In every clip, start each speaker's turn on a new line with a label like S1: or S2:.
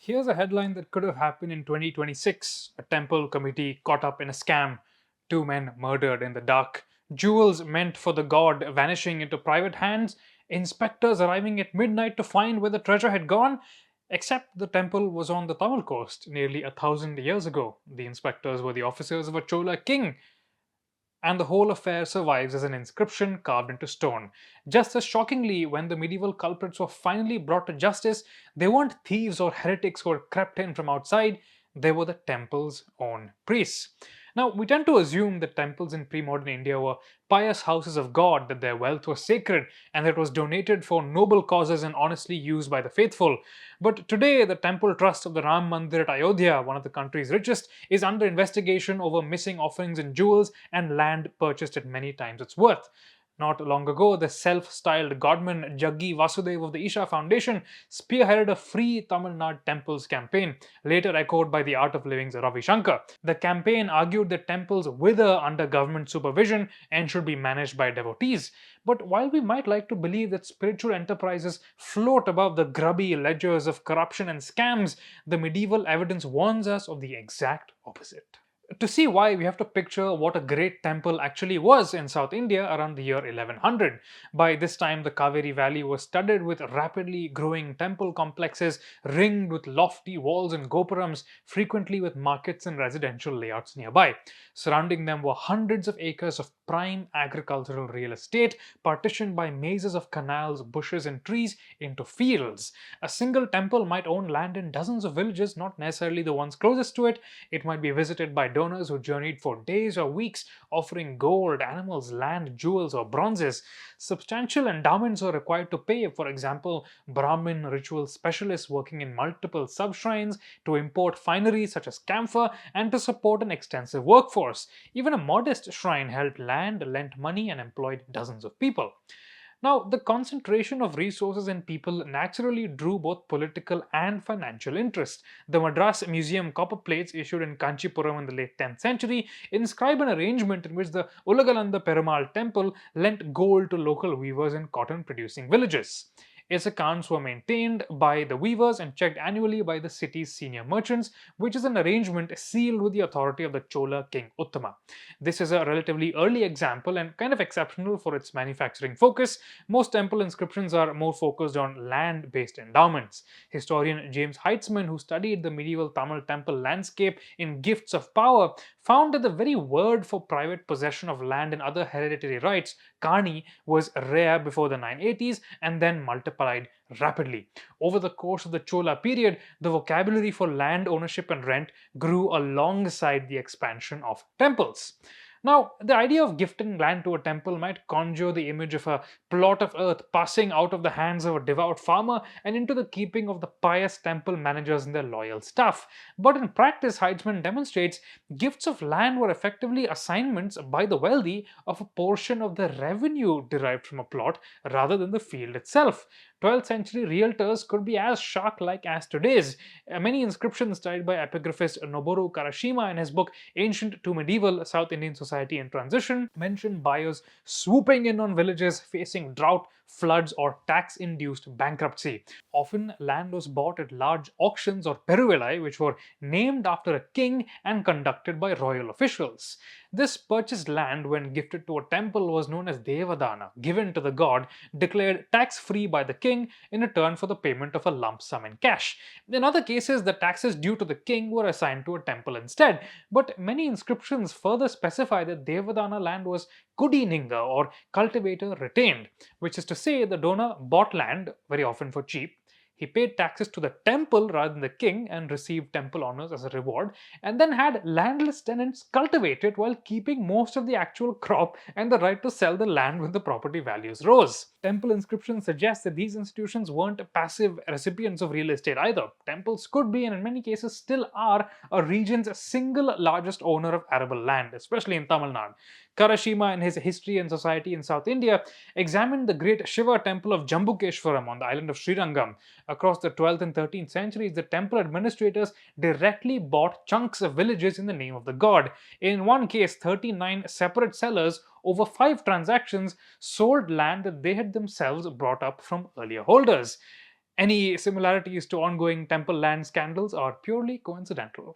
S1: Here's a headline that could have happened in 2026. A temple committee caught up in a scam. Two men murdered in the dark. Jewels meant for the god vanishing into private hands. Inspectors arriving at midnight to find where the treasure had gone. Except the temple was on the Tamil coast nearly 1,000 years ago. The inspectors were the officers of a Chola king, and the whole affair survives as an inscription carved into stone. Just as shockingly, when the medieval culprits were finally brought to justice, they weren't thieves or heretics who had crept in from outside, they were the temple's own priests. Now, we tend to assume that temples in pre modern India were pious houses of God, that their wealth was sacred, and that it was donated for noble causes and honestly used by the faithful. But today, the temple trust of the Ram Mandir at Ayodhya, one of the country's richest, is under investigation over missing offerings and jewels and land purchased at many times its worth. Not long ago, the self styled godman Jaggi Vasudev of the Isha Foundation spearheaded a free Tamil Nadu temples campaign, later echoed by the Art of Living's Ravi Shankar. The campaign argued that temples wither under government supervision and should be managed by devotees. But while we might like to believe that spiritual enterprises float above the grubby ledgers of corruption and scams, the medieval evidence warns us of the exact opposite. To see why, we have to picture what a great temple actually was in South India around the year 1100. By this time, the Kaveri Valley was studded with rapidly growing temple complexes ringed with lofty walls and gopurams, frequently with markets and residential layouts nearby. Surrounding them were hundreds of acres of prime agricultural real estate, partitioned by mazes of canals, bushes, and trees into fields. A single temple might own land in dozens of villages, not necessarily the ones closest to it. It might be visited by donors who journeyed for days or weeks, offering gold, animals, land, jewels, or bronzes. Substantial endowments were required to pay, for example, Brahmin ritual specialists working in multiple sub shrines, to import finery such as camphor, and to support an extensive workforce. Even a modest shrine held land, lent money, and employed dozens of people. Now, the concentration of resources and people naturally drew both political and financial interest. The Madras Museum copper plates issued in Kanchipuram in the late 10th century inscribe an arrangement in which the Ulagalanda Perumal temple lent gold to local weavers in cotton producing villages. Its accounts were maintained by the weavers and checked annually by the city's senior merchants, which is an arrangement sealed with the authority of the Chola king Uttama. This is a relatively early example and kind of exceptional for its manufacturing focus. Most temple inscriptions are more focused on land based endowments. Historian James Heitzman, who studied the medieval Tamil temple landscape in Gifts of Power, found that the very word for private possession of land and other hereditary rights, Kani, was rare before the 980s and then multiplied rapidly. Over the course of the Chola period, the vocabulary for land ownership and rent grew alongside the expansion of temples. Now, the idea of gifting land to a temple might conjure the image of a plot of earth passing out of the hands of a devout farmer and into the keeping of the pious temple managers and their loyal staff. But in practice, Heitzman demonstrates gifts of land were effectively assignments by the wealthy of a portion of the revenue derived from a plot rather than the field itself. 12th century realtors could be as shark like as today's. Many inscriptions studied by epigraphist Noboru Karashima in his book Ancient to Medieval South Indian Society in Transition mention buyers swooping in on villages facing drought, floods, or tax induced bankruptcy. Often, land was bought at large auctions or peruveli, which were named after a king and conducted by royal officials. This purchased land, when gifted to a temple, was known as Devadana, given to the god, declared tax free by the king in return for the payment of a lump sum in cash. In other cases, the taxes due to the king were assigned to a temple instead, but many inscriptions further specify that Devadana land was Kudininga or cultivator retained, which is to say the donor bought land, very often for cheap. He paid taxes to the temple rather than the king and received temple honors as a reward, and then had landless tenants cultivate it while keeping most of the actual crop and the right to sell the land when the property values rose. Temple inscriptions suggest that these institutions weren't passive recipients of real estate either. Temples could be, and in many cases still are, a region's single largest owner of arable land, especially in Tamil Nadu. Karashima, in his History and Society in South India, examined the great Shiva temple of Jambukeshwaram on the island of Srirangam. Across the 12th and 13th centuries, the temple administrators directly bought chunks of villages in the name of the god. In one case, 39 separate sellers over 5 transactions sold land that they had themselves brought up from earlier holders. Any similarities to ongoing temple land scandals are purely coincidental.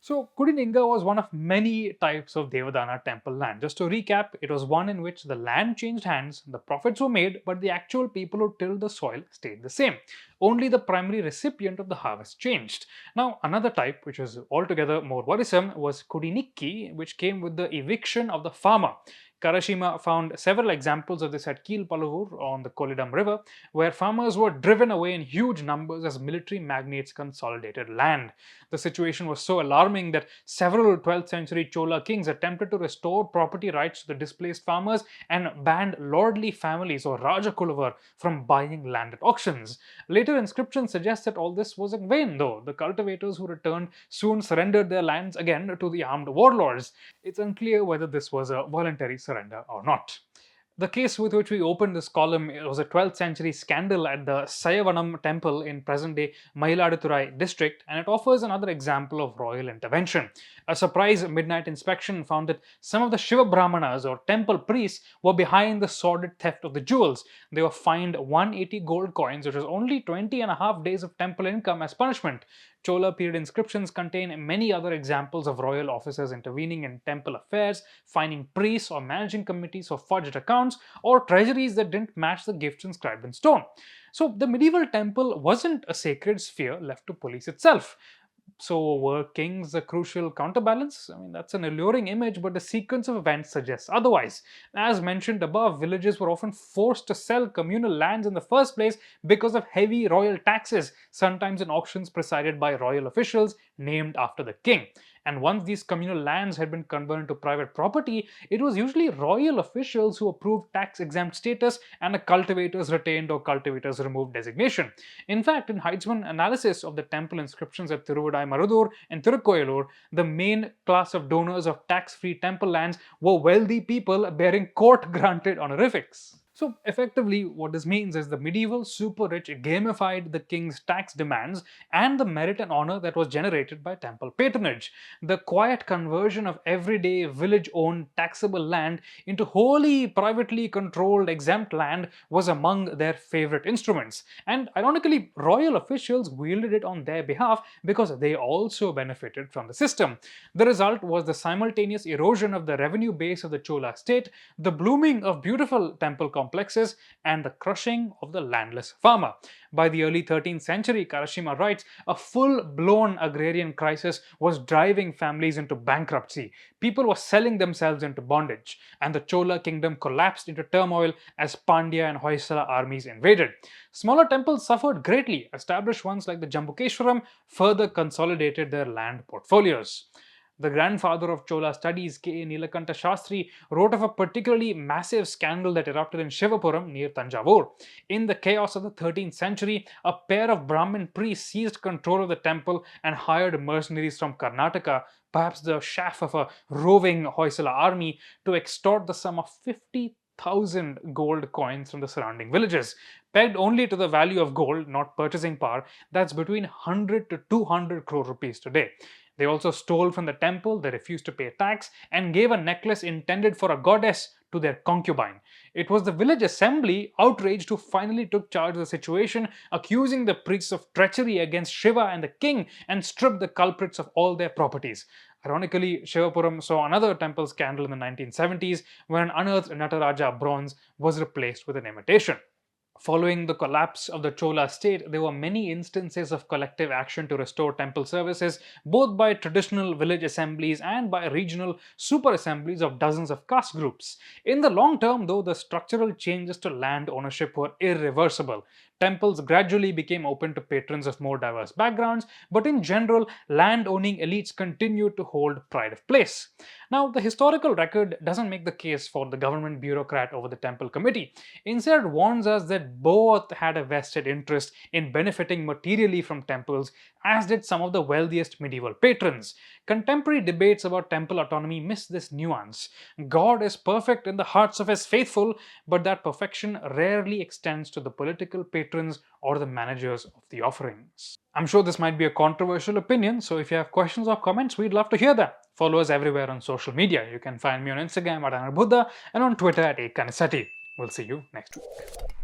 S1: So, Kudininga was one of many types of Devadana temple land. Just to recap, it was one in which the land changed hands, the profits were made, but the actual people who tilled the soil stayed the same. Only the primary recipient of the harvest changed. Now, another type, which was altogether more worrisome, was Kudinikki, which came with the eviction of the farmer. Karashima found several examples of this at Kilpaluvur on the Kolidam River, where farmers were driven away in huge numbers as military magnates consolidated land. The situation was so alarming that several 12th century Chola kings attempted to restore property rights to the displaced farmers and banned lordly families or Rajakulavar from buying land at auctions. Later inscriptions suggest that all this was in vain, though. The cultivators who returned soon surrendered their lands again to the armed warlords. It's unclear whether this was a voluntary surrender or not. The case with which we opened this column was a 12th century scandal at the Sayavanam temple in present day Mayiladuthurai district, and it offers another example of royal intervention. A surprise midnight inspection found that some of the Shiva Brahmanas or temple priests were behind the sordid theft of the jewels. They were fined 180 gold coins, which was only 20 and a half days of temple income, as punishment. Chola period inscriptions contain many other examples of royal officers intervening in temple affairs, fining priests or managing committees for forged accounts, or treasuries that didn't match the gifts inscribed in stone. So the medieval temple wasn't a sacred sphere left to police itself. So, were kings a crucial counterbalance? I mean, that's an alluring image, but the sequence of events suggests otherwise. As mentioned above, villages were often forced to sell communal lands in the first place because of heavy royal taxes, sometimes in auctions presided by royal officials named after the king. And once these communal lands had been converted to private property, it was usually royal officials who approved tax exempt status and a cultivators retained or cultivators removed designation. In fact, in Heidsman analysis of the temple inscriptions at Tiruvadai Marudur and Tirukkoyalur, the main class of donors of tax-free temple lands were wealthy people bearing court-granted honorifics. So effectively, what this means is the medieval super rich gamified the king's tax demands and the merit and honor that was generated by temple patronage. The quiet conversion of everyday village owned taxable land into wholly privately controlled exempt land was among their favorite instruments. And ironically, royal officials wielded it on their behalf because they also benefited from the system. The result was the simultaneous erosion of the revenue base of the Chola state, the blooming of beautiful temple complexes, and the crushing of the landless farmer. By the early 13th century, Karashima writes, a full-blown agrarian crisis was driving families into bankruptcy. People were selling themselves into bondage, and the Chola kingdom collapsed into turmoil as Pandya and Hoysala armies invaded. Smaller temples suffered greatly. Established ones like the Jambukeshwaram further consolidated their land portfolios. The grandfather of Chola studies, K. Nilakanta Shastri, wrote of a particularly massive scandal that erupted in Shivapuram near Tanjavur. In the chaos of the 13th century, a pair of Brahmin priests seized control of the temple and hired mercenaries from Karnataka, perhaps the chaff of a roving Hoysala army, to extort the sum of 50,000 gold coins from the surrounding villages. Pegged only to the value of gold, not purchasing power, that's between 100 to 200 crore rupees today. They also stole from the temple, they refused to pay tax, and gave a necklace intended for a goddess to their concubine. It was the village assembly, outraged, who finally took charge of the situation, accusing the priests of treachery against Shiva and the king, and stripped the culprits of all their properties. Ironically, Shivapuram saw another temple scandal in the 1970s when an unearthed Nataraja bronze was replaced with an imitation. Following the collapse of the Chola state, there were many instances of collective action to restore temple services, both by traditional village assemblies and by regional super assemblies of dozens of caste groups. In the long term, though, the structural changes to land ownership were irreversible. Temples gradually became open to patrons of more diverse backgrounds, but in general, land owning elites continued to hold pride of place. Now, the historical record doesn't make the case for the government bureaucrat over the temple committee. Instead, it warns us that both had a vested interest in benefiting materially from temples, as did some of the wealthiest medieval patrons. Contemporary debates about temple autonomy miss this nuance. God is perfect in the hearts of his faithful, but that perfection rarely extends to the political patrons or the managers of the offerings. I'm sure this might be a controversial opinion, so if you have questions or comments, we'd love to hear them. Follow us everywhere on social media. You can find me on Instagram at Anarbuddha and on Twitter at Ekanisati. We'll see you next week.